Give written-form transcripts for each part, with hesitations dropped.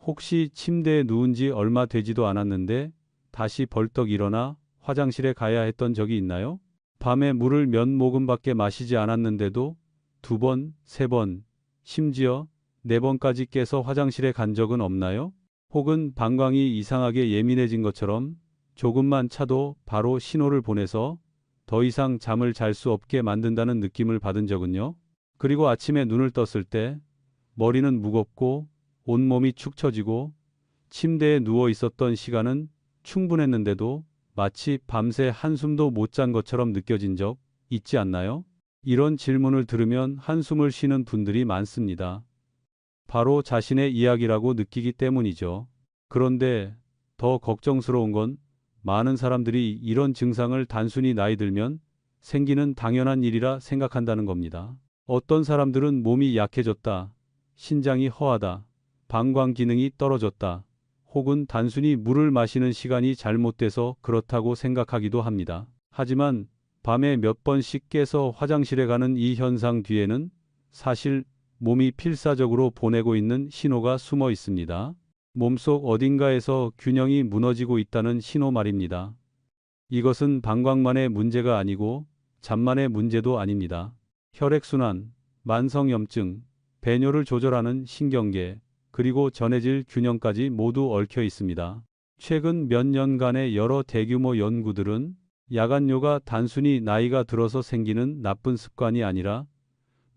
혹시 침대에 누운 지 얼마 되지도 않았는데 다시 벌떡 일어나 화장실에 가야 했던 적이 있나요? 밤에 물을 몇 모금밖에 마시지 않았는데도 2번, 3번, 심지어 4번까지 깨서 화장실에 간 적은 없나요? 혹은 방광이 이상하게 예민해진 것처럼 조금만 차도 바로 신호를 보내서 더 이상 잠을 잘 수 없게 만든다는 느낌을 받은 적은요? 그리고 아침에 눈을 떴을 때 머리는 무겁고 온몸이 축 처지고 침대에 누워 있었던 시간은 충분했는데도 마치 밤새 한숨도 못 잔 것처럼 느껴진 적 있지 않나요? 이런 질문을 들으면 한숨을 쉬는 분들이 많습니다. 바로 자신의 이야기라고 느끼기 때문이죠. 그런데 더 걱정스러운 건 많은 사람들이 이런 증상을 단순히 나이 들면 생기는 당연한 일이라 생각한다는 겁니다. 어떤 사람들은 몸이 약해졌다, 신장이 허하다, 방광 기능이 떨어졌다, 혹은 단순히 물을 마시는 시간이 잘못돼서 그렇다고 생각하기도 합니다. 하지만 밤에 몇 번씩 깨서 화장실에 가는 이 현상 뒤에는 사실 몸이 필사적으로 보내고 있는 신호가 숨어 있습니다. 몸속 어딘가에서 균형이 무너지고 있다는 신호 말입니다. 이것은 방광만의 문제가 아니고 잠만의 문제도 아닙니다. 혈액순환, 만성염증, 배뇨를 조절하는 신경계, 그리고 전해질 균형까지 모두 얽혀 있습니다. 최근 몇 년간의 여러 대규모 연구들은 야간뇨가 단순히 나이가 들어서 생기는 나쁜 습관이 아니라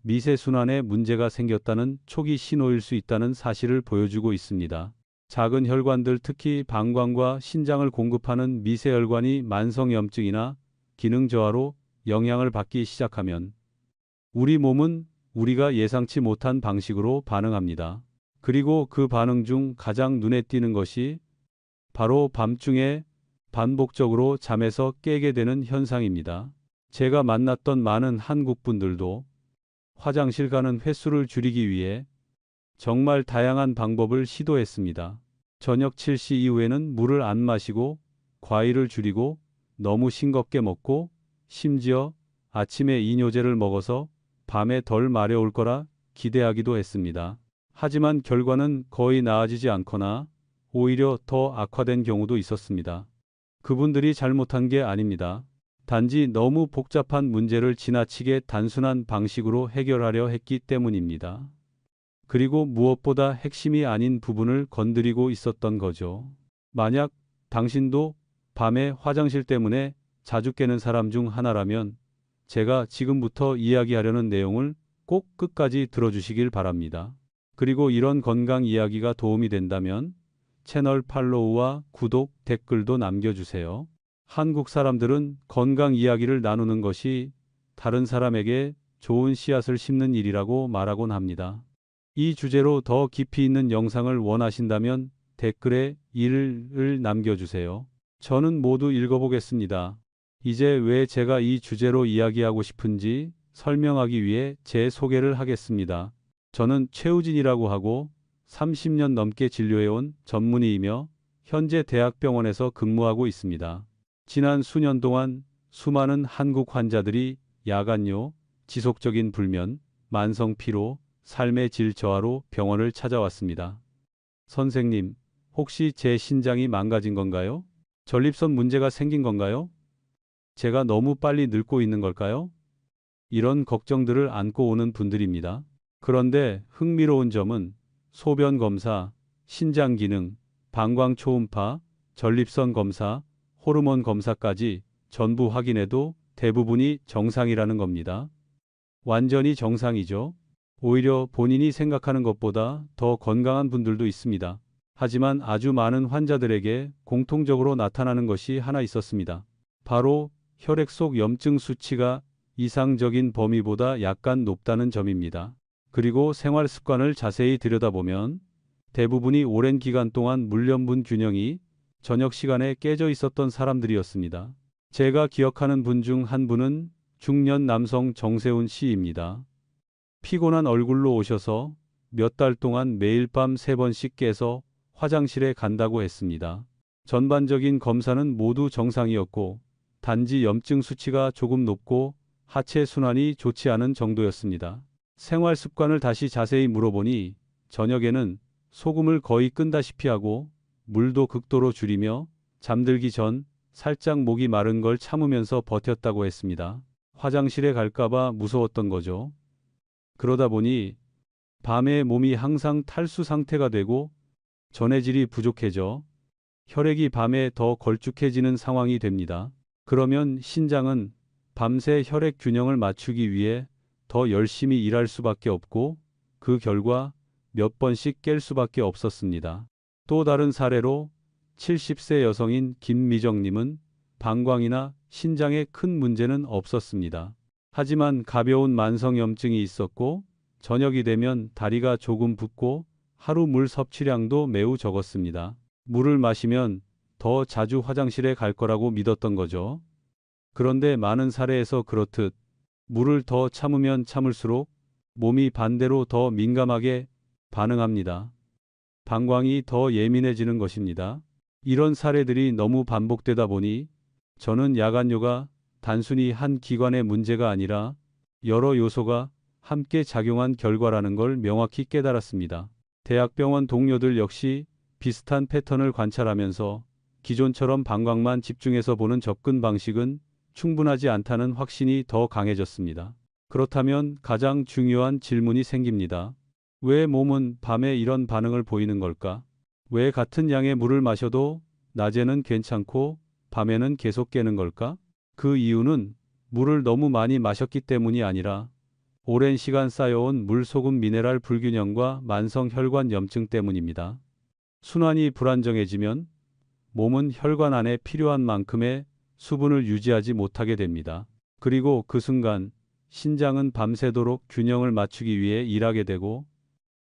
미세순환에 문제가 생겼다는 초기 신호일 수 있다는 사실을 보여주고 있습니다. 작은 혈관들, 특히 방광과 신장을 공급하는 미세혈관이 만성염증이나 기능 저하로 영향을 받기 시작하면 우리 몸은 우리가 예상치 못한 방식으로 반응합니다. 그리고 그 반응 중 가장 눈에 띄는 것이 바로 밤중에 반복적으로 잠에서 깨게 되는 현상입니다. 제가 만났던 많은 한국 분들도 화장실 가는 횟수를 줄이기 위해 정말 다양한 방법을 시도했습니다. 저녁 7시 이후에는 물을 안 마시고 과일을 줄이고 너무 싱겁게 먹고 심지어 아침에 이뇨제를 먹어서 밤에 덜 마려울 거라 기대하기도 했습니다. 하지만 결과는 거의 나아지지 않거나 오히려 더 악화된 경우도 있었습니다. 그분들이 잘못한 게 아닙니다. 단지 너무 복잡한 문제를 지나치게 단순한 방식으로 해결하려 했기 때문입니다. 그리고 무엇보다 핵심이 아닌 부분을 건드리고 있었던 거죠. 만약 당신도 밤에 화장실 때문에 자주 깨는 사람 중 하나라면 제가 지금부터 이야기하려는 내용을 꼭 끝까지 들어주시길 바랍니다. 그리고 이런 건강 이야기가 도움이 된다면 채널 팔로우와 구독, 댓글도 남겨주세요. 한국 사람들은 건강 이야기를 나누는 것이 다른 사람에게 좋은 씨앗을 심는 일이라고 말하곤 합니다. 이 주제로 더 깊이 있는 영상을 원하신다면 댓글에 1을 남겨주세요. 저는 모두 읽어보겠습니다. 이제 왜 제가 이 주제로 이야기하고 싶은지 설명하기 위해 제 소개를 하겠습니다. 저는 최우진이라고 하고 30년 넘게 진료해온 전문의이며 현재 대학병원에서 근무하고 있습니다. 지난 수년 동안 수많은 한국 환자들이 야간뇨, 지속적인 불면, 만성 피로, 삶의 질 저하로 병원을 찾아왔습니다. 선생님, 혹시 제 신장이 망가진 건가요? 전립선 문제가 생긴 건가요? 제가 너무 빨리 늙고 있는 걸까요? 이런 걱정들을 안고 오는 분들입니다. 그런데 흥미로운 점은 소변 검사, 신장 기능, 방광 초음파, 전립선 검사, 호르몬 검사까지 전부 확인해도 대부분이 정상이라는 겁니다. 완전히 정상이죠. 오히려 본인이 생각하는 것보다 더 건강한 분들도 있습니다. 하지만 아주 많은 환자들에게 공통적으로 나타나는 것이 하나 있었습니다. 바로 혈액 속 염증 수치가 이상적인 범위보다 약간 높다는 점입니다. 그리고 생활 습관을 자세히 들여다보면 대부분이 오랜 기간 동안 물염분 균형이 저녁 시간에 깨져 있었던 사람들이었습니다. 제가 기억하는 분 중 한 분은 중년 남성 정세훈 씨입니다. 피곤한 얼굴로 오셔서 몇 달 동안 매일 밤 3번씩 깨서 화장실에 간다고 했습니다. 전반적인 검사는 모두 정상이었고 단지 염증 수치가 조금 높고 하체 순환이 좋지 않은 정도였습니다. 생활 습관을 다시 자세히 물어보니 저녁에는 소금을 거의 끈다시피 하고 물도 극도로 줄이며 잠들기 전 살짝 목이 마른 걸 참으면서 버텼다고 했습니다. 화장실에 갈까봐 무서웠던 거죠. 그러다 보니 밤에 몸이 항상 탈수 상태가 되고 전해질이 부족해져 혈액이 밤에 더 걸쭉해지는 상황이 됩니다. 그러면 신장은 밤새 혈액 균형을 맞추기 위해 더 열심히 일할 수밖에 없고 그 결과 몇 번씩 깰 수밖에 없었습니다. 또 다른 사례로 70세 여성인 김미정님은 방광이나 신장에 큰 문제는 없었습니다. 하지만 가벼운 만성염증이 있었고 저녁이 되면 다리가 조금 붓고 하루 물 섭취량도 매우 적었습니다. 물을 마시면 더 자주 화장실에 갈 거라고 믿었던 거죠. 그런데 많은 사례에서 그렇듯 물을 더 참으면 참을수록 몸이 반대로 더 민감하게 반응합니다. 방광이 더 예민해지는 것입니다. 이런 사례들이 너무 반복되다 보니 저는 야간뇨가 단순히 한 기관의 문제가 아니라 여러 요소가 함께 작용한 결과라는 걸 명확히 깨달았습니다. 대학병원 동료들 역시 비슷한 패턴을 관찰하면서 기존처럼 방광만 집중해서 보는 접근 방식은 충분하지 않다는 확신이 더 강해졌습니다. 그렇다면 가장 중요한 질문이 생깁니다. 왜 몸은 밤에 이런 반응을 보이는 걸까? 왜 같은 양의 물을 마셔도 낮에는 괜찮고 밤에는 계속 깨는 걸까? 그 이유는 물을 너무 많이 마셨기 때문이 아니라 오랜 시간 쌓여온 물소금 미네랄 불균형과 만성 혈관 염증 때문입니다. 순환이 불안정해지면 몸은 혈관 안에 필요한 만큼의 수분을 유지하지 못하게 됩니다. 그리고 그 순간 신장은 밤새도록 균형을 맞추기 위해 일하게 되고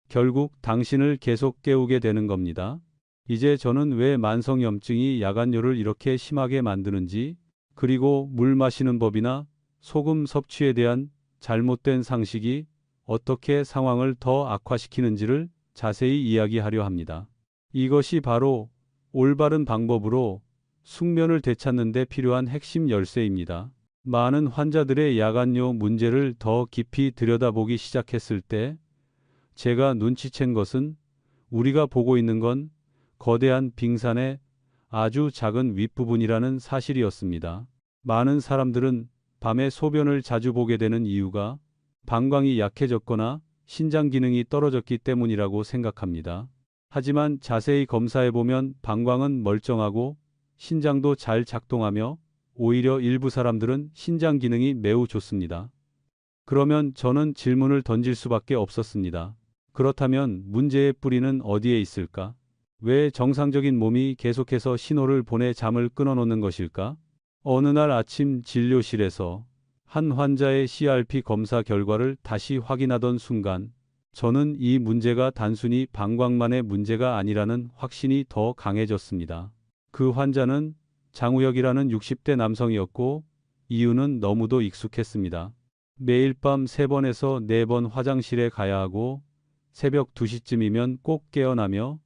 결국 당신을 계속 깨우게 되는 겁니다. 이제 저는 왜 만성염증이 야간뇨를 이렇게 심하게 만드는지, 그리고 물 마시는 법이나 소금 섭취에 대한 잘못된 상식이 어떻게 상황을 더 악화시키는지를 자세히 이야기하려 합니다. 이것이 바로 올바른 방법으로 숙면을 되찾는 데 필요한 핵심 열쇠입니다. 많은 환자들의 야간뇨 문제를 더 깊이 들여다보기 시작했을 때 제가 눈치챈 것은 우리가 보고 있는 건 거대한 빙산의 아주 작은 윗부분이라는 사실이었습니다. 많은 사람들은 밤에 소변을 자주 보게 되는 이유가 방광이 약해졌거나 신장 기능이 떨어졌기 때문이라고 생각합니다. 하지만 자세히 검사해보면 방광은 멀쩡하고 신장도 잘 작동하며 오히려 일부 사람들은 신장 기능이 매우 좋습니다. 그러면 저는 질문을 던질 수밖에 없었습니다. 그렇다면 문제의 뿌리는 어디에 있을까? 왜 정상적인 몸이 계속해서 신호를 보내 잠을 끊어놓는 것일까? 어느 날 아침 진료실에서 한 환자의 CRP 검사 결과를 다시 확인하던 순간 저는 이 문제가 단순히 방광만의 문제가 아니라는 확신이 더 강해졌습니다. 그 환자는 장우혁이라는 60대 남성이었고 이유는 너무도 익숙했습니다. 매일 밤 3번에서 4번 화장실에 가야 하고 새벽 2시쯤이면 꼭 깨어나며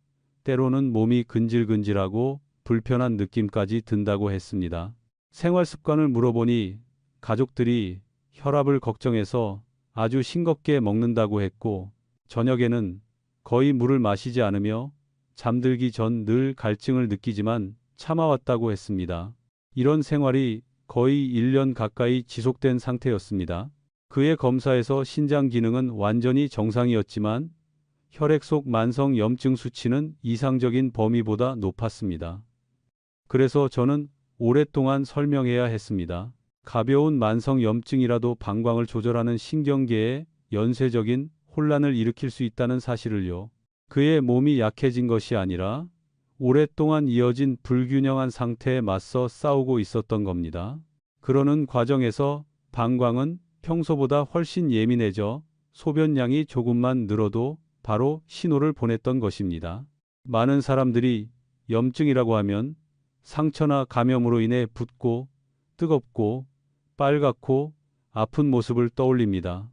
때로는 몸이 근질근질하고 불편한 느낌까지 든다고 했습니다. 생활 습관을 물어보니 가족들이 혈압을 걱정해서 아주 싱겁게 먹는다고 했고 저녁에는 거의 물을 마시지 않으며 잠들기 전 늘 갈증을 느끼지만 참아왔다고 했습니다. 이런 생활이 거의 1년 가까이 지속된 상태였습니다. 그의 검사에서 신장 기능은 완전히 정상이었지만 혈액 속 만성 염증 수치는 이상적인 범위보다 높았습니다. 그래서 저는 오랫동안 설명해야 했습니다. 가벼운 만성 염증이라도 방광을 조절하는 신경계에 연쇄적인 혼란을 일으킬 수 있다는 사실을요. 그의 몸이 약해진 것이 아니라 오랫동안 이어진 불균형한 상태에 맞서 싸우고 있었던 겁니다. 그러는 과정에서 방광은 평소보다 훨씬 예민해져 소변량이 조금만 늘어도 바로 신호를 보냈던 것입니다. 많은 사람들이 염증이라고 하면 상처나 감염으로 인해 붓고 뜨겁고 빨갛고 아픈 모습을 떠올립니다.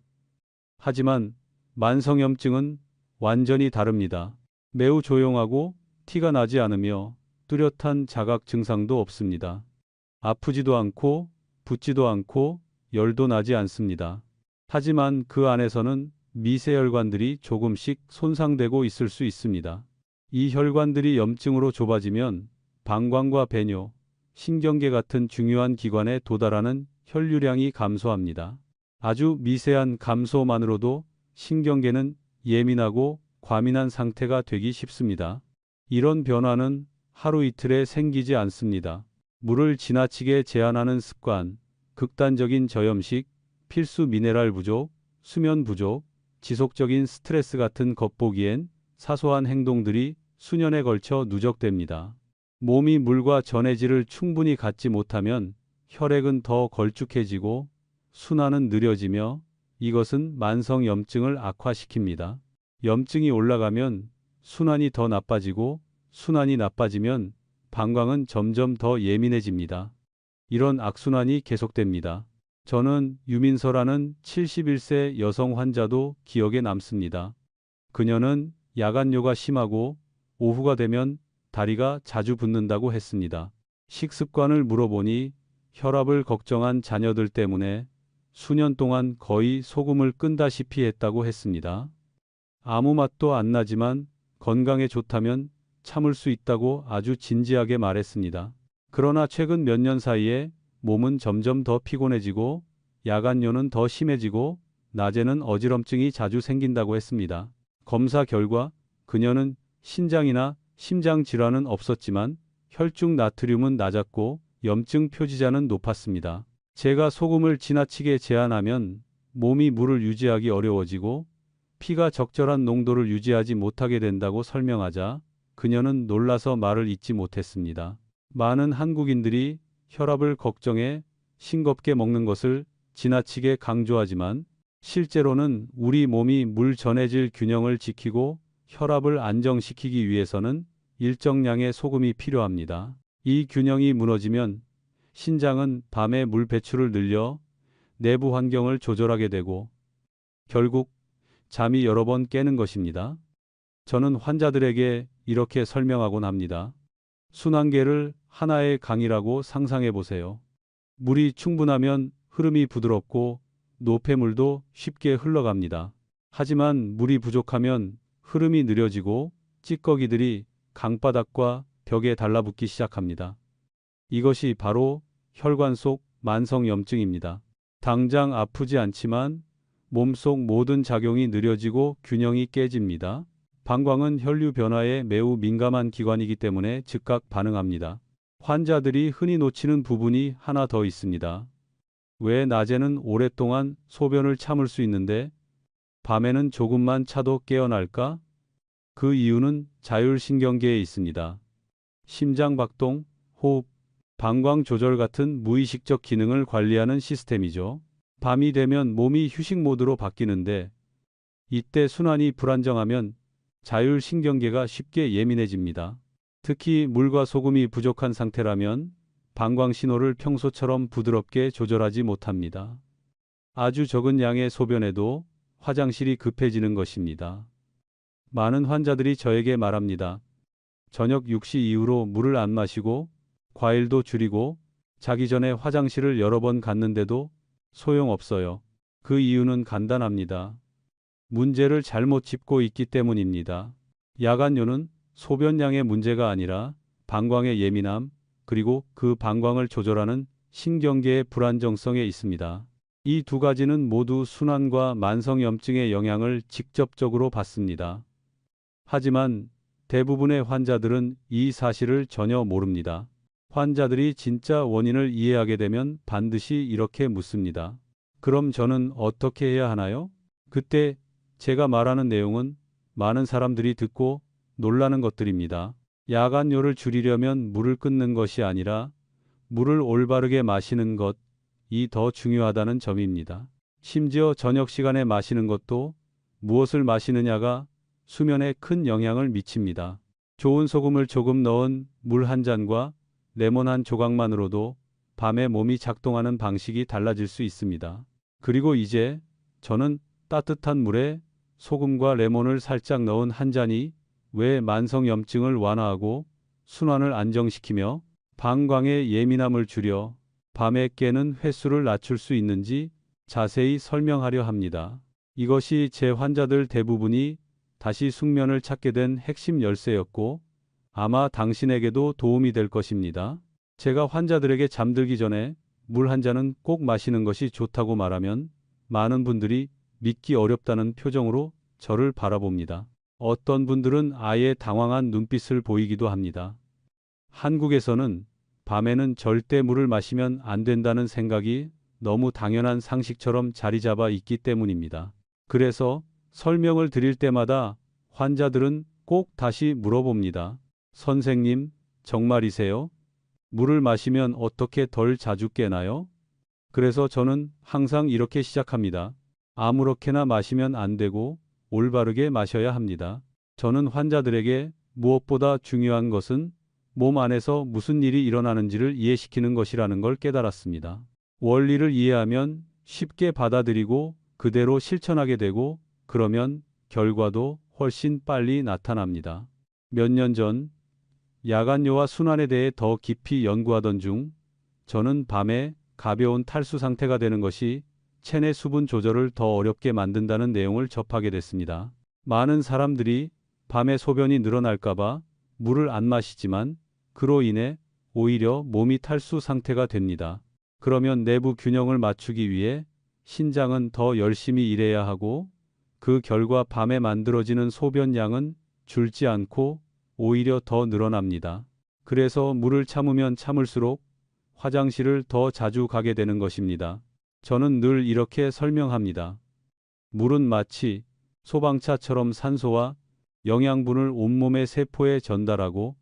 하지만 만성염증은 완전히 다릅니다. 매우 조용하고 티가 나지 않으며 뚜렷한 자각 증상도 없습니다. 아프지도 않고 붓지도 않고 열도 나지 않습니다. 하지만 그 안에서는 미세혈관들이 조금씩 손상되고 있을 수 있습니다. 이 혈관들이 염증으로 좁아지면 방광과 배뇨, 신경계 같은 중요한 기관에 도달하는 혈류량이 감소합니다. 아주 미세한 감소만으로도 신경계는 예민하고 과민한 상태가 되기 쉽습니다. 이런 변화는 하루 이틀에 생기지 않습니다. 물을 지나치게 제한하는 습관, 극단적인 저염식, 필수 미네랄 부족, 수면 부족, 지속적인 스트레스 같은 겉보기엔 사소한 행동들이 수년에 걸쳐 누적됩니다. 몸이 물과 전해질을 충분히 갖지 못하면 혈액은 더 걸쭉해지고 순환은 느려지며 이것은 만성 염증을 악화시킵니다. 염증이 올라가면 순환이 더 나빠지고 순환이 나빠지면 방광은 점점 더 예민해집니다. 이런 악순환이 계속됩니다. 저는 유민서라는 71세 여성 환자도 기억에 남습니다. 그녀는 야간뇨가 심하고 오후가 되면 다리가 자주 붓는다고 했습니다. 식습관을 물어보니 혈압을 걱정한 자녀들 때문에 수년 동안 거의 소금을 끈다시피 했다고 했습니다. 아무 맛도 안 나지만 건강에 좋다면 참을 수 있다고 아주 진지하게 말했습니다. 그러나 최근 몇 년 사이에 몸은 점점 더 피곤해지고 야간뇨는 더 심해지고 낮에는 어지럼증이 자주 생긴다고 했습니다. 검사 결과 그녀는 신장이나 심장 질환은 없었지만 혈중 나트륨은 낮았고 염증 표지자는 높았습니다. 제가 소금을 지나치게 제한하면 몸이 물을 유지하기 어려워지고 피가 적절한 농도를 유지하지 못하게 된다고 설명하자 그녀는 놀라서 말을 잇지 못했습니다. 많은 한국인들이 혈압을 걱정해 싱겁게 먹는 것을 지나치게 강조하지만 실제로는 우리 몸이 물 전해질 균형을 지키고 혈압을 안정시키기 위해서는 일정량의 소금이 필요합니다. 이 균형이 무너지면 신장은 밤에 물 배출을 늘려 내부 환경을 조절하게 되고 결국 잠이 여러 번 깨는 것입니다. 저는 환자들에게 이렇게 설명하곤 합니다. 순환계를 하나의 강이라고 상상해 보세요. 물이 충분하면 흐름이 부드럽고 노폐물도 쉽게 흘러갑니다. 하지만 물이 부족하면 흐름이 느려지고 찌꺼기들이 강바닥과 벽에 달라붙기 시작합니다. 이것이 바로 혈관 속 만성염증입니다. 당장 아프지 않지만 몸속 모든 작용이 느려지고 균형이 깨집니다. 방광은 혈류 변화에 매우 민감한 기관이기 때문에 즉각 반응합니다. 환자들이 흔히 놓치는 부분이 하나 더 있습니다. 왜 낮에는 오랫동안 소변을 참을 수 있는데 밤에는 조금만 차도 깨어날까? 그 이유는 자율신경계에 있습니다. 심장박동, 호흡, 방광 조절 같은 무의식적 기능을 관리하는 시스템이죠. 밤이 되면 몸이 휴식 모드로 바뀌는데 이때 순환이 불안정하면 자율신경계가 쉽게 예민해집니다. 특히 물과 소금이 부족한 상태라면 방광 신호를 평소처럼 부드럽게 조절하지 못합니다. 아주 적은 양의 소변에도 화장실이 급해지는 것입니다. 많은 환자들이 저에게 말합니다. 저녁 6시 이후로 물을 안 마시고 과일도 줄이고 자기 전에 화장실을 여러 번 갔는데도 소용없어요. 그 이유는 간단합니다. 문제를 잘못 짚고 있기 때문입니다. 야간뇨는 소변량의 문제가 아니라 방광의 예민함, 그리고 그 방광을 조절하는 신경계의 불안정성에 있습니다. 이 두 가지는 모두 순환과 만성염증의 영향을 직접적으로 받습니다. 하지만 대부분의 환자들은 이 사실을 전혀 모릅니다. 환자들이 진짜 원인을 이해하게 되면 반드시 이렇게 묻습니다. 그럼 저는 어떻게 해야 하나요? 그때 제가 말하는 내용은 많은 사람들이 듣고 놀라는 것들입니다. 야간뇨를 줄이려면 물을 끊는 것이 아니라 물을 올바르게 마시는 것이 더 중요하다는 점입니다. 심지어 저녁 시간에 마시는 것도 무엇을 마시느냐가 수면에 큰 영향을 미칩니다. 좋은 소금을 조금 넣은 물 한 잔과 레몬 한 조각만으로도 밤에 몸이 작동하는 방식이 달라질 수 있습니다. 그리고 이제 저는 따뜻한 물에 소금과 레몬을 살짝 넣은 한 잔이 왜 만성염증을 완화하고 순환을 안정시키며 방광의 예민함을 줄여 밤에 깨는 횟수를 낮출 수 있는지 자세히 설명하려 합니다. 이것이 제 환자들 대부분이 다시 숙면을 찾게 된 핵심 열쇠였고 아마 당신에게도 도움이 될 것입니다. 제가 환자들에게 잠들기 전에 물 한 잔은 꼭 마시는 것이 좋다고 말하면 많은 분들이 믿기 어렵다는 표정으로 저를 바라봅니다. 어떤 분들은 아예 당황한 눈빛을 보이기도 합니다. 한국에서는 밤에는 절대 물을 마시면 안 된다는 생각이 너무 당연한 상식처럼 자리 잡아 있기 때문입니다. 그래서 설명을 드릴 때마다 환자들은 꼭 다시 물어봅니다. 선생님, 정말이세요? 물을 마시면 어떻게 덜 자주 깨나요? 그래서 저는 항상 이렇게 시작합니다. 아무렇게나 마시면 안 되고 올바르게 마셔야 합니다. 저는 환자들에게 무엇보다 중요한 것은 몸 안에서 무슨 일이 일어나는지를 이해시키는 것이라는 걸 깨달았습니다. 원리를 이해하면 쉽게 받아들이고 그대로 실천하게 되고 그러면 결과도 훨씬 빨리 나타납니다. 몇 년 전 야간뇨와 순환에 대해 더 깊이 연구하던 중 저는 밤에 가벼운 탈수 상태가 되는 것이 체내 수분 조절을 더 어렵게 만든다는 내용을 접하게 됐습니다. 많은 사람들이 밤에 소변이 늘어날까봐 물을 안 마시지만 그로 인해 오히려 몸이 탈수 상태가 됩니다. 그러면 내부 균형을 맞추기 위해 신장은 더 열심히 일해야 하고 그 결과 밤에 만들어지는 소변량은 줄지 않고 오히려 더 늘어납니다. 그래서 물을 참으면 참을수록 화장실을 더 자주 가게 되는 것입니다. 저는 늘 이렇게 설명합니다. 물은 마치 소방차처럼 산소와 영양분을 온몸의 세포에 전달하고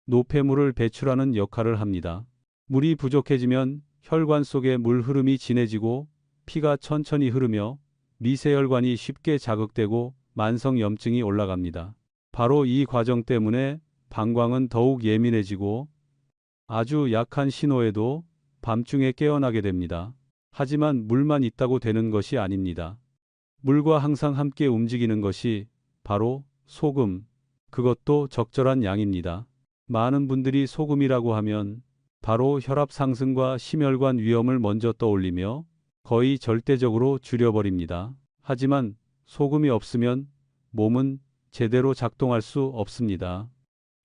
노폐물을 배출하는 역할을 합니다. 물이 부족해지면 혈관 속의 물 흐름이 진해지고 피가 천천히 흐르며 미세혈관이 쉽게 자극되고 만성염증이 올라갑니다. 바로 이 과정 때문에 방광은 더욱 예민해지고 아주 약한 신호에도 밤중에 깨어나게 됩니다. 하지만 물만 있다고 되는 것이 아닙니다. 물과 항상 함께 움직이는 것이 바로 소금, 그것도 적절한 양입니다. 많은 분들이 소금이라고 하면 바로 혈압 상승과 심혈관 위험을 먼저 떠올리며 거의 절대적으로 줄여버립니다. 하지만 소금이 없으면 몸은 제대로 작동할 수 없습니다.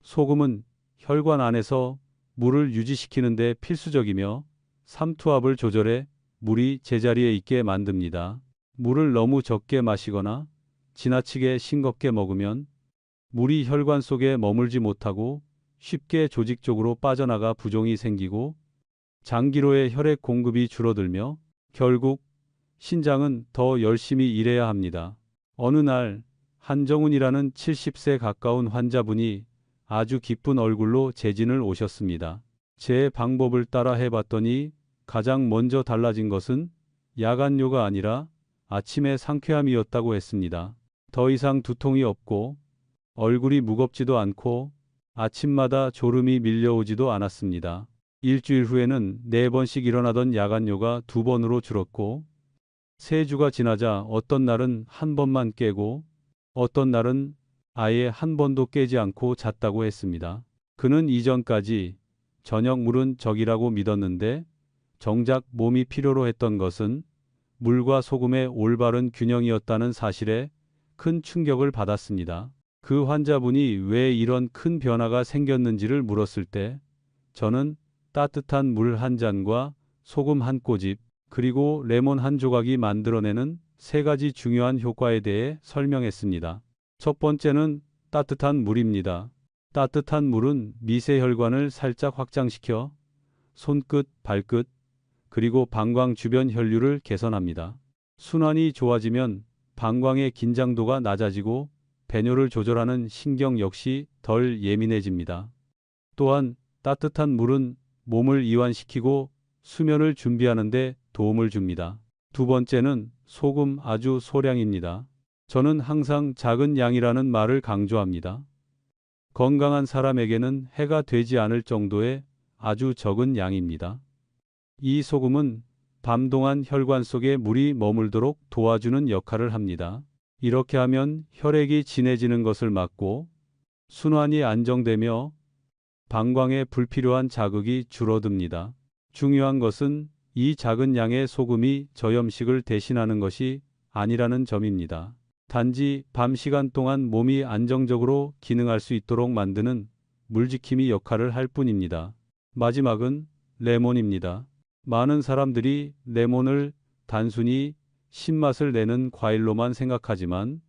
소금은 혈관 안에서 물을 유지시키는 데 필수적이며 삼투압을 조절해 물이 제자리에 있게 만듭니다. 물을 너무 적게 마시거나 지나치게 싱겁게 먹으면 물이 혈관 속에 머물지 못하고 쉽게 조직 쪽으로 빠져나가 부종이 생기고 장기로의 혈액 공급이 줄어들며 결국 신장은 더 열심히 일해야 합니다. 어느 날 한정훈이라는 70세 가까운 환자분이 아주 기쁜 얼굴로 제 진을 오셨습니다. 제 방법을 따라 해봤더니 가장 먼저 달라진 것은 야간뇨가 아니라 아침의 상쾌함이었다고 했습니다. 더 이상 두통이 없고 얼굴이 무겁지도 않고 아침마다 졸음이 밀려오지도 않았습니다. 일주일 후에는 4번씩 일어나던 야간뇨가 2번으로 줄었고 3주가 지나자 어떤 날은 1번만 깨고 어떤 날은 아예 1번도 깨지 않고 잤다고 했습니다. 그는 이전까지 저녁 물은 적이라고 믿었는데 정작 몸이 필요로 했던 것은 물과 소금의 올바른 균형이었다는 사실에 큰 충격을 받았습니다. 그 환자분이 왜 이런 큰 변화가 생겼는지를 물었을 때 저는 따뜻한 물 한 잔과 소금 한 꼬집 그리고 레몬 한 조각이 만들어내는 3가지 중요한 효과에 대해 설명했습니다. 첫 번째는 따뜻한 물입니다. 따뜻한 물은 미세혈관을 살짝 확장시켜 손끝, 발끝, 그리고 방광 주변 혈류를 개선합니다. 순환이 좋아지면 방광의 긴장도가 낮아지고 배뇨를 조절하는 신경 역시 덜 예민해집니다. 또한 따뜻한 물은 몸을 이완시키고 수면을 준비하는 데 도움을 줍니다. 두 번째는 소금 아주 소량입니다. 저는 항상 작은 양이라는 말을 강조합니다. 건강한 사람에게는 해가 되지 않을 정도의 아주 적은 양입니다. 이 소금은 밤 동안 혈관 속에 물이 머물도록 도와주는 역할을 합니다. 이렇게 하면 혈액이 진해지는 것을 막고 순환이 안정되며 방광에 불필요한 자극이 줄어듭니다. 중요한 것은 이 작은 양의 소금이 저염식을 대신하는 것이 아니라는 점입니다. 단지 밤 시간 동안 몸이 안정적으로 기능할 수 있도록 만드는 물지킴이 역할을 할 뿐입니다. 마지막은 레몬입니다. 많은 사람들이 레몬을 단순히 신맛을 내는 과일로만 생각하지만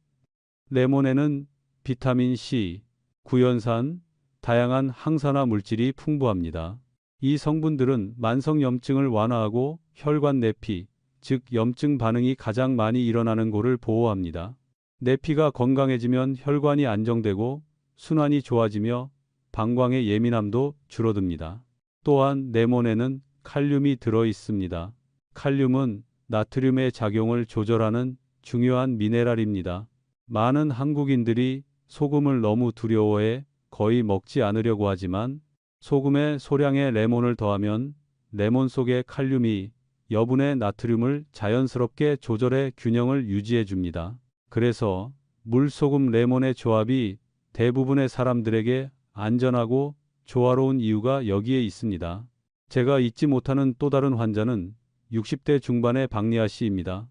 레몬에는 비타민 C, 구연산, 다양한 항산화 물질이 풍부합니다. 이 성분들은 만성염증을 완화하고 혈관 내피, 즉 염증 반응이 가장 많이 일어나는 곳을 보호합니다. 내피가 건강해지면 혈관이 안정되고 순환이 좋아지며 방광의 예민함도 줄어듭니다. 또한 레몬에는 칼륨이 들어 있습니다. 칼륨은 나트륨의 작용을 조절하는 중요한 미네랄입니다. 많은 한국인들이 소금을 너무 두려워해 거의 먹지 않으려고 하지만 소금에 소량의 레몬을 더하면 레몬 속의 칼륨이 여분의 나트륨을 자연스럽게 조절해 균형을 유지해 줍니다. 그래서 물, 소금, 레몬의 조합이 대부분의 사람들에게 안전하고 조화로운 이유가 여기에 있습니다. 제가 잊지 못하는 또 다른 환자는 60대 중반의 박리아 씨입니다.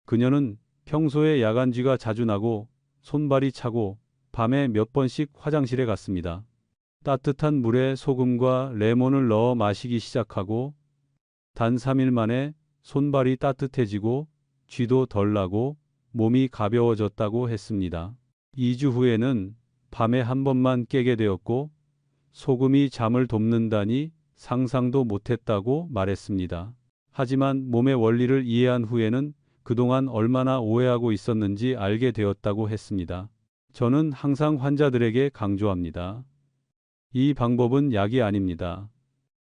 그녀는 평소에 야간쥐가 자주 나고 손발이 차고 밤에 몇 번씩 화장실에 갔습니다. 따뜻한 물에 소금과 레몬을 넣어 마시기 시작하고 단 3일 만에 손발이 따뜻해지고 쥐도 덜 나고 몸이 가벼워졌다고 했습니다. 2주 후에는 밤에 한 번만 깨게 되었고 소금이 잠을 돕는다니 상상도 못했다고 말했습니다. 하지만 몸의 원리를 이해한 후에는 그동안 얼마나 오해하고 있었는지 알게 되었다고 했습니다. 저는 항상 환자들에게 강조합니다. 이 방법은 약이 아닙니다.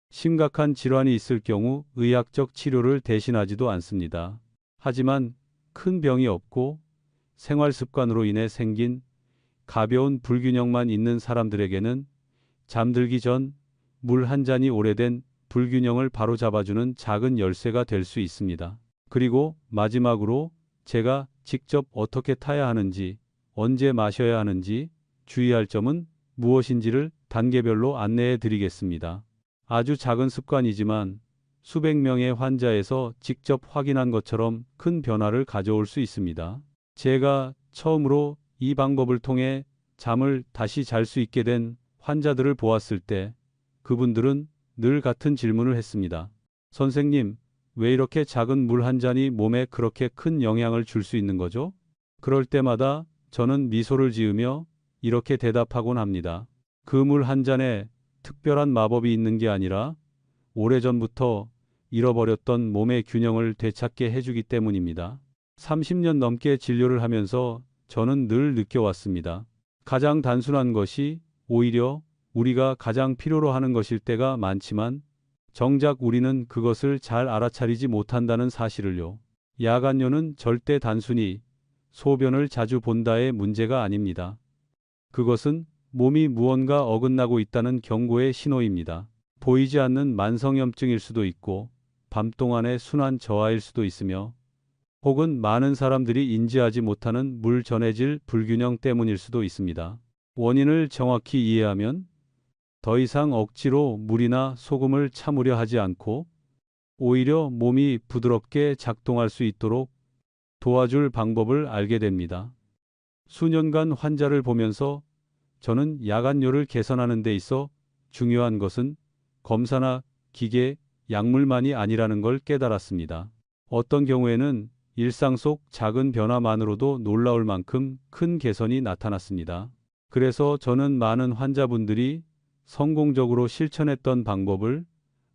심각한 질환이 있을 경우 의학적 치료를 대신하지도 않습니다. 하지만 큰 병이 없고 생활 습관으로 인해 생긴 가벼운 불균형만 있는 사람들에게는 잠들기 전 물 한 잔이 오래된 불균형을 바로잡아주는 작은 열쇠가 될 수 있습니다. 그리고 마지막으로 제가 직접 어떻게 타야 하는지, 언제 마셔야 하는지 주의할 점은 무엇인지를 단계별로 안내해 드리겠습니다. 아주 작은 습관이지만 수백 명의 환자에서 직접 확인한 것처럼 큰 변화를 가져올 수 있습니다. 제가 처음으로 이 방법을 통해 잠을 다시 잘 수 있게 된 환자들을 보았을 때 그분들은 늘 같은 질문을 했습니다. 선생님, 왜 이렇게 작은 물 한 잔이 몸에 그렇게 큰 영향을 줄 수 있는 거죠? 그럴 때마다 저는 미소를 지으며 이렇게 대답하곤 합니다. 그 물 한 잔에 특별한 마법이 있는 게 아니라 오래전부터 잃어버렸던 몸의 균형을 되찾게 해주기 때문입니다. 30년 넘게 진료를 하면서 저는 늘 느껴왔습니다. 가장 단순한 것이 오히려 우리가 가장 필요로 하는 것일 때가 많지만 정작 우리는 그것을 잘 알아차리지 못한다는 사실을요. 야간뇨는 절대 단순히 소변을 자주 본다의 문제가 아닙니다. 그것은 몸이 무언가 어긋나고 있다는 경고의 신호입니다. 보이지 않는 만성염증일 수도 있고 밤 동안의 순환 저하일 수도 있으며 혹은 많은 사람들이 인지하지 못하는 물 전해질 불균형 때문일 수도 있습니다. 원인을 정확히 이해하면 더 이상 억지로 물이나 소금을 참으려 하지 않고 오히려 몸이 부드럽게 작동할 수 있도록 도와줄 방법을 알게 됩니다. 수년간 환자를 보면서 저는 야간뇨를 개선하는 데 있어 중요한 것은 검사나 기계, 약물만이 아니라는 걸 깨달았습니다. 어떤 경우에는 일상 속 작은 변화만으로도 놀라울 만큼 큰 개선이 나타났습니다. 그래서 저는 많은 환자분들이 성공적으로 실천했던 방법을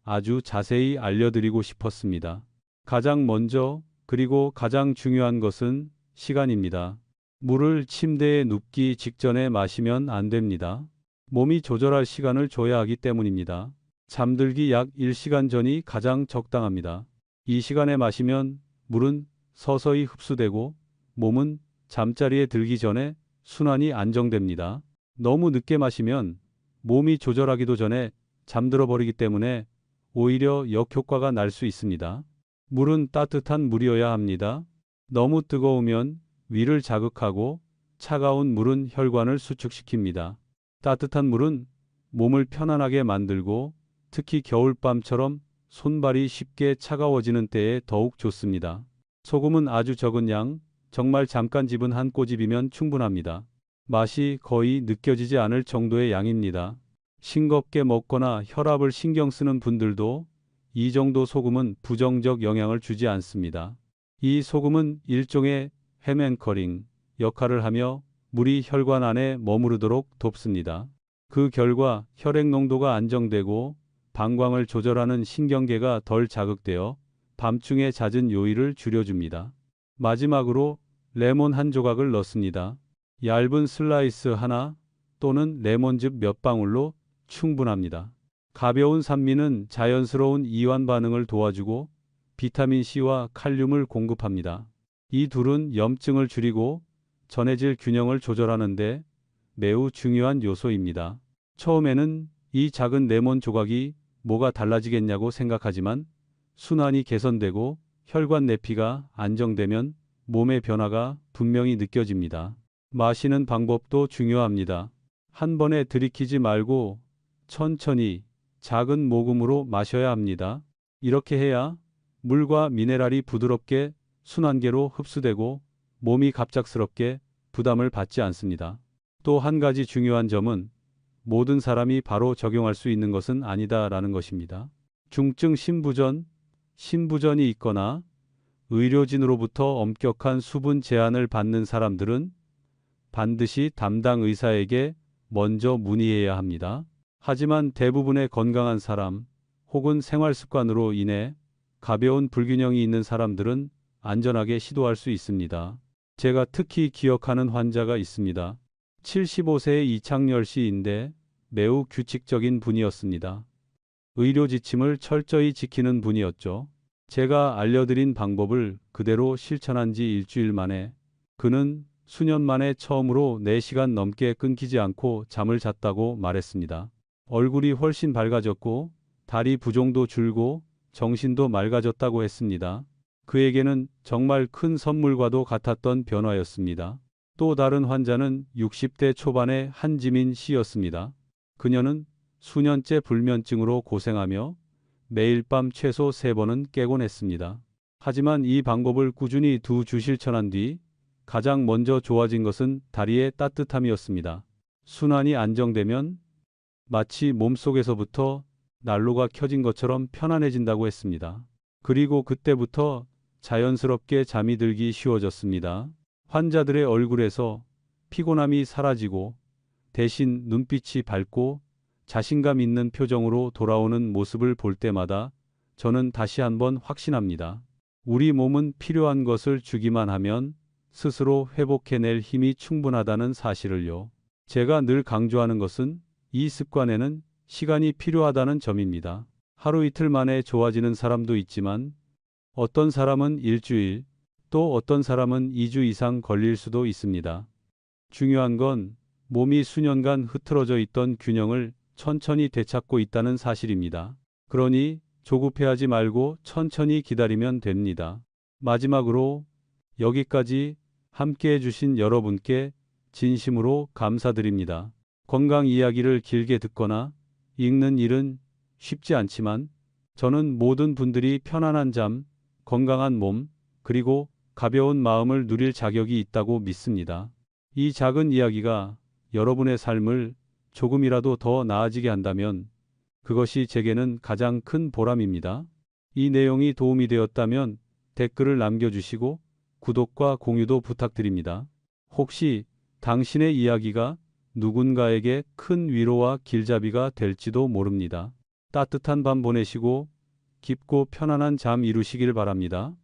아주 자세히 알려드리고 싶었습니다. 가장 먼저 그리고 가장 중요한 것은 시간입니다. 물을 침대에 눕기 직전에 마시면 안 됩니다. 몸이 조절할 시간을 줘야 하기 때문입니다. 잠들기 약 1시간 전이 가장 적당합니다. 이 시간에 마시면 물은 서서히 흡수되고 몸은 잠자리에 들기 전에 순환이 안정됩니다. 너무 늦게 마시면 몸이 조절하기도 전에 잠들어 버리기 때문에 오히려 역효과가 날 수 있습니다. 물은 따뜻한 물이어야 합니다. 너무 뜨거우면 위를 자극하고 차가운 물은 혈관을 수축시킵니다. 따뜻한 물은 몸을 편안하게 만들고 특히 겨울밤처럼 손발이 쉽게 차가워지는 때에 더욱 좋습니다. 소금은 아주 적은 양, 정말 잠깐 집은 한 꼬집이면 충분합니다. 맛이 거의 느껴지지 않을 정도의 양입니다. 싱겁게 먹거나 혈압을 신경 쓰는 분들도 이 정도 소금은 부정적 영향을 주지 않습니다. 이 소금은 일종의 햄&커링 역할을 하며 물이 혈관 안에 머무르도록 돕습니다. 그 결과 혈액 농도가 안정되고 방광을 조절하는 신경계가 덜 자극되어 밤중에 잦은 요일을 줄여줍니다. 마지막으로 레몬 한 조각을 넣습니다. 얇은 슬라이스 하나 또는 레몬즙 몇 방울로 충분합니다. 가벼운 산미는 자연스러운 이완 반응을 도와주고 비타민C와 칼륨을 공급합니다. 이 둘은 염증을 줄이고 전해질 균형을 조절하는데 매우 중요한 요소입니다. 처음에는 이 작은 레몬 조각이 뭐가 달라지겠냐고 생각하지만 순환이 개선되고 혈관 내피가 안정되면 몸의 변화가 분명히 느껴집니다. 마시는 방법도 중요합니다. 한 번에 들이키지 말고 천천히 작은 모금으로 마셔야 합니다. 이렇게 해야 물과 미네랄이 부드럽게 순환계로 흡수되고 몸이 갑작스럽게 부담을 받지 않습니다. 또 한 가지 중요한 점은 모든 사람이 바로 적용할 수 있는 것은 아니다라는 것입니다. 중증 신부전이 있거나 의료진으로부터 엄격한 수분 제한을 받는 사람들은 반드시 담당 의사에게 먼저 문의해야 합니다. 하지만 대부분의 건강한 사람 혹은 생활 습관으로 인해 가벼운 불균형이 있는 사람들은 안전하게 시도할 수 있습니다. 제가 특히 기억하는 환자가 있습니다. 75세의 이창열 씨인데 매우 규칙적인 분이었습니다. 의료 지침을 철저히 지키는 분이었죠. 제가 알려드린 방법을 그대로 실천한 지 일주일 만에 그는 수년 만에 처음으로 4시간 넘게 끊기지 않고 잠을 잤다고 말했습니다. 얼굴이 훨씬 밝아졌고 다리 부종도 줄고 정신도 맑아졌다고 했습니다. 그에게는 정말 큰 선물과도 같았던 변화였습니다. 또 다른 환자는 60대 초반의 한지민 씨였습니다. 그녀는 수년째 불면증으로 고생하며 매일 밤 최소 3번은 깨곤 했습니다. 하지만 이 방법을 꾸준히 2주 실천한 뒤 가장 먼저 좋아진 것은 다리의 따뜻함이었습니다. 순환이 안정되면 마치 몸속에서부터 난로가 켜진 것처럼 편안해진다고 했습니다. 그리고 그때부터 자연스럽게 잠이 들기 쉬워졌습니다. 환자들의 얼굴에서 피곤함이 사라지고 대신 눈빛이 밝고 자신감 있는 표정으로 돌아오는 모습을 볼 때마다 저는 다시 한번 확신합니다. 우리 몸은 필요한 것을 주기만 하면 스스로 회복해낼 힘이 충분하다는 사실을요. 제가 늘 강조하는 것은 이 습관에는 시간이 필요하다는 점입니다. 하루 이틀 만에 좋아지는 사람도 있지만 어떤 사람은 일주일, 또 어떤 사람은 2주 이상 걸릴 수도 있습니다. 중요한 건 몸이 수년간 흐트러져 있던 균형을 천천히 되찾고 있다는 사실입니다. 그러니 조급해하지 말고 천천히 기다리면 됩니다. 마지막으로 여기까지 함께 해주신 여러분께 진심으로 감사드립니다. 건강 이야기를 길게 듣거나 읽는 일은 쉽지 않지만 저는 모든 분들이 편안한 잠, 건강한 몸, 그리고 가벼운 마음을 누릴 자격이 있다고 믿습니다. 이 작은 이야기가 여러분의 삶을 조금이라도 더 나아지게 한다면 그것이 제게는 가장 큰 보람입니다. 이 내용이 도움이 되었다면 댓글을 남겨주시고 구독과 공유도 부탁드립니다. 혹시 당신의 이야기가 누군가에게 큰 위로와 길잡이가 될지도 모릅니다. 따뜻한 밤 보내시고 깊고 편안한 잠 이루시길 바랍니다.